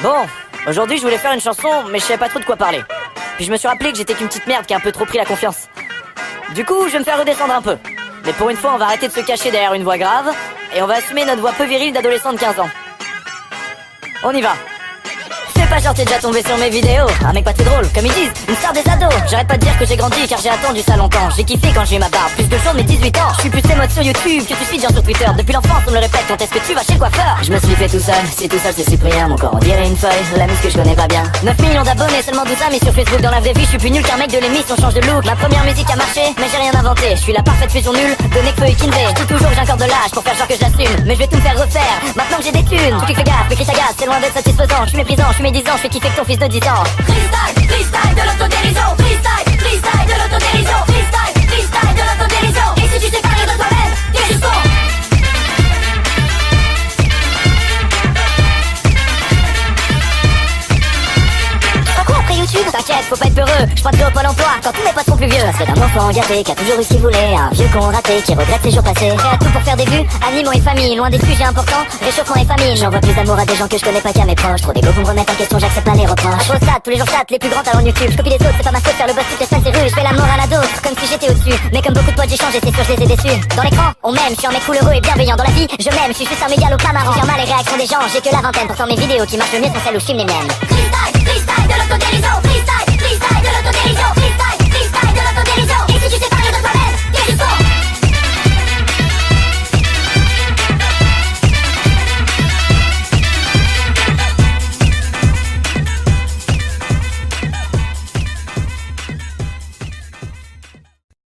Bon, aujourd'hui je voulais faire une chanson, mais je savais pas trop de quoi parler. Puis je me suis rappelé que j'étais qu'une petite merde qui a un peu trop pris la confiance. Du coup, je vais me faire redescendre un peu. Mais pour une fois, on va arrêter de se cacher derrière une voix grave, et on va assumer notre voix peu virile d'adolescent de 15 ans. On y va. C'est pas genre t'es déjà tombé sur mes vidéos. Un mec pas très drôle, comme ils disent, une star des ados. J'arrête pas de dire que j'ai grandi car j'ai attendu ça longtemps. J'ai kiffé quand j'ai eu ma barbe, plus de jours de mes 18 ans. Je suis plus ces modes sur YouTube que tu suis genre sur Twitter. Depuis l'enfance on me le répète, quand est-ce que tu vas chez le coiffeur? Je me suis fait tout seul, si tout seul c'est Cyprien. Mon corps on dirait une feuille, la musique que je connais pas bien. 9 millions d'abonnés, seulement 12 amis sur Facebook. Dans la vraie vie je suis plus nul qu'un mec de l'émission change de look. Ma première musique a marché, mais j'ai rien inventé. Je suis la parfaite fusion nulle de Nekfeu et Kinvey. Je dis toujours que j'ai encore de l'âge pour faire genre que je l'assume. Mais je vais tout me faire refaire, maintenant que j'ai des thunes. Tu fais gaffe, mais t'agace, c'est loin d'être satisfaisant. Je suis méprisant, je suis médisant, je fais kiffer que ton fils de 10 ans. Freestyle, freestyle de l'autodérision. Freestyle, freestyle de l'autodérision. Freestyle, freestyle de l'autodérision. Et si tu sais parler de toi-même, t'es juste con. Après YouTube, t'inquiète, faut pas être peureux. Je prends de l'eau Pôle emploi quand tous mes potes sont plus vieux. C'est un enfant gâté qui a toujours eu ce qu'il voulait. Un vieux con raté qui regrette ses jours passés. Prêt à tout pour faire des vues, animaux et famille. Loin des sujets importants, réchauffement et famine. J'envoie plus d'amour à des gens que je connais pas qu'à mes proches. Trop d'égo pour me remettre en question, j'accepte pas les reproches. Gros stats, tous les jours stats, les plus grands talents YouTube. Je copie les autres, c'est pas ma faute, faire le boss toutes les semaines c'est rude. Je fais la morale à d'autres, comme si j'étais au-dessus. Mais comme beaucoup de potes j'ai changé, c'est sûr je les ai déçus. Dans l'écran, on m'aime, je suis un mec cool, heureux et bienveillant. Dans la vie, je m'aime, je suis juste un mégalo pas marrant. J'ai mal les réactions des gens, j'ai que la vingtaine. Pourtant mes vidéos qui marchent le mieux sont celles où je filme les miennes. Freestyle, freestyle de l'autodérision. Freestyle, freestyle de l'autodérision.